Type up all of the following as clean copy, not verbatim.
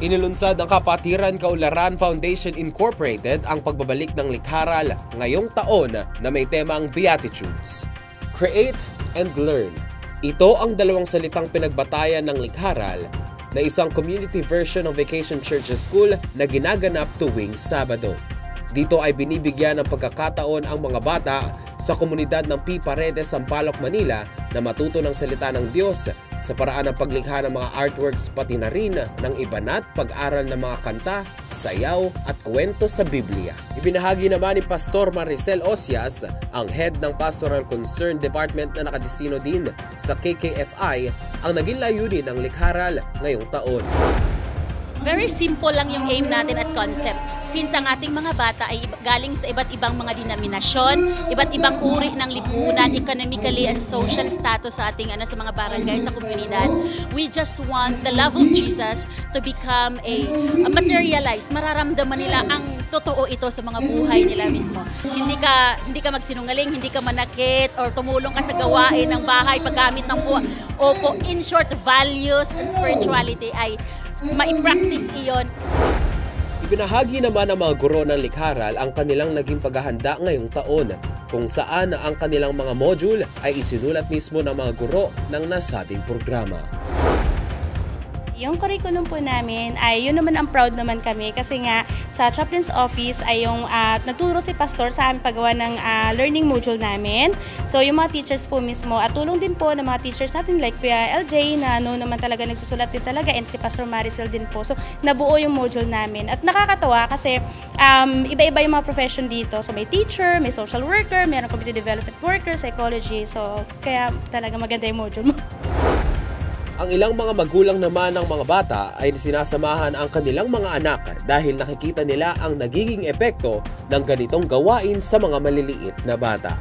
Inilunsad ng Kapatiran Kaunlaran Foundation Incorporated ang pagbabalik ng Likharal ngayong taon na may temang Beatitudes. Create and Learn. Ito ang dalawang salitang pinagbatayan ng Likharal na isang community version ng Vacation Church School na ginaganap tuwing Sabado. Dito ay binibigyan ng pagkakataon ang mga bata sa komunidad ng P. Paredes, Sampaloc, Manila na matuto ng salita ng Diyos sa paraan ng paglikha ng mga artworks pati na rin ng ibanat pag-aral ng mga kanta, sayaw at kwento sa Biblia. Ibinahagi naman ni Pastor Maricel Osias, ang head ng Pastoral Concern Department na nakadestino din sa KKFI, ang naging layunin ng Likharal ngayong taon. Very simple lang yung aim natin at concept. Since ang ating mga bata ay galing sa iba't ibang mga denominasyon, iba't ibang uri ng lipunan, economically and social status sa ating sa mga barangay, sa komunidad, we just want the love of Jesus to become a materialize. Mararamdaman nila ang totoo ito sa mga buhay nila mismo. Hindi ka magsinungaling, hindi ka manakit or tumulong ka sa gawain ng bahay paggamit ng buwan. Opo, in short, values and spirituality ay mai-practice iyon. Ibinahagi naman ng mga guro ng Likharal ang kanilang naging paghahanda ngayong taon, kung saan ang kanilang mga module ay isinulat mismo ng mga guro ng nasabing programa. Yung curriculum po namin ay yun naman ang proud naman kami kasi nga sa chaplain's office ay yung nagturo si pastor sa aming paggawa ng learning module namin. So yung mga teachers po mismo at tulong din po ng mga teachers natin like Kuya LJ na naman talaga nagsusulat din talaga and si Pastor Maricel din po. So nabuo yung module namin at nakakatawa kasi iba-iba yung mga profession dito. So may teacher, may social worker, mayroong community development worker, psychology. So kaya talaga maganda yung module mo. Ang ilang mga magulang naman ng mga bata ay sinasamahan ang kanilang mga anak dahil nakikita nila ang nagiging epekto ng ganitong gawain sa mga maliliit na bata.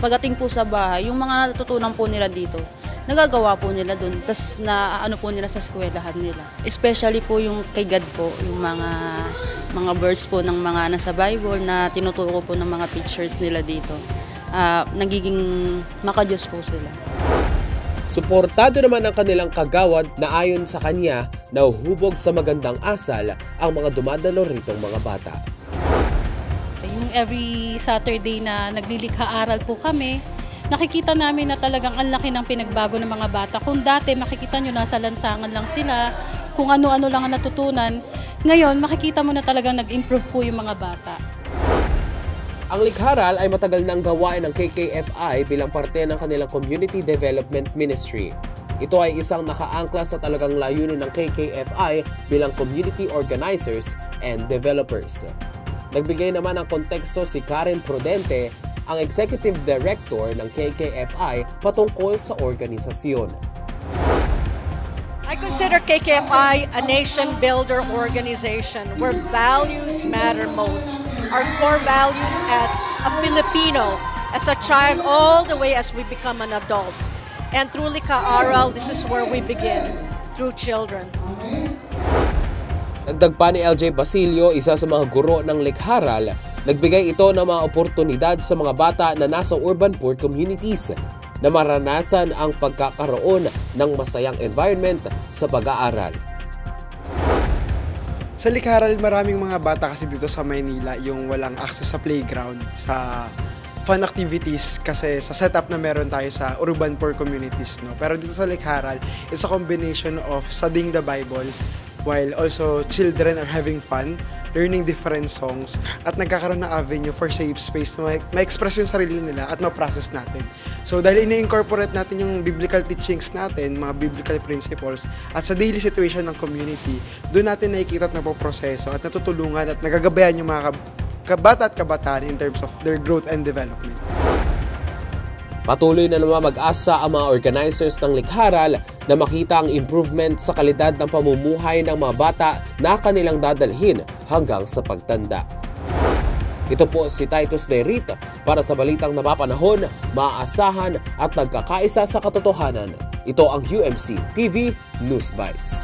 Pagdating po sa bahay, yung mga natutunan po nila dito, nagagawa po nila dun, tas na po nila sa eskwelahan nila. Especially po yung kay God po, yung mga verse po ng mga nasa Bible na tinuturo po ng mga teachers nila dito. Nagiging makadiyos po sila. Suportado naman ang kanilang kagawad na ayon sa kanya nahuhubog sa magandang asal ang mga dumadalo ritong mga bata. Yung every Saturday na naglilikha-aral po kami, nakikita namin na talagang ang laki ng pinagbago ng mga bata. Kung dati makikita nyo nasa lansangan lang sila, kung ano-ano lang ang natutunan, ngayon makikita mo na talagang nag-improve po yung mga bata. Ang Likharal ay matagal nang gawain ng KKFI bilang parte ng kanilang Community Development Ministry. Ito ay isang nakaangkla sa talagang layunin ng KKFI bilang community organizers and developers. Nagbigay naman ng konteksto si Karen Prudente, ang Executive Director ng KKFI patungkol sa organisasyon. I consider KKFI a nation-builder organization where values matter most. Our core values as a Filipino, as a child, all the way as we become an adult. And through Likha-aral, this is where we begin, through children. Dagdag pa ni LJ Basilio, isa sa mga guro ng Likharal, nagbigay ito ng mga oportunidad sa mga bata na nasa urban poor communities na maranasan ang pagkakaroon ng masayang environment sa pag-aaral. Sa Likharal, maraming mga bata kasi dito sa Maynila yung walang access sa playground, sa fun activities kasi sa setup na meron tayo sa urban poor communities. No? Pero dito sa Likharal, it's a combination of studying the Bible while also children are having fun, learning different songs, at nagkakaroon ng avenue for safe space na ma-express yung sarili nila at ma-process natin. So dahil ini-incorporate natin yung biblical teachings natin, mga biblical principles, at sa daily situation ng community, doon natin nakikita at napoproseso at natutulungan at nagagabayan yung mga kabata at kabataan in terms of their growth and development. Patuloy na naman mag-asa ang mga organizers ng Likharal na makita ang improvement sa kalidad ng pamumuhay ng mga bata na kanilang dadalhin hanggang sa pagtanda. Ito po si Titus Derrita para sa balitang napapanahon, maaasahan at nagkakaisa sa katotohanan. Ito ang UMC TV News Bites.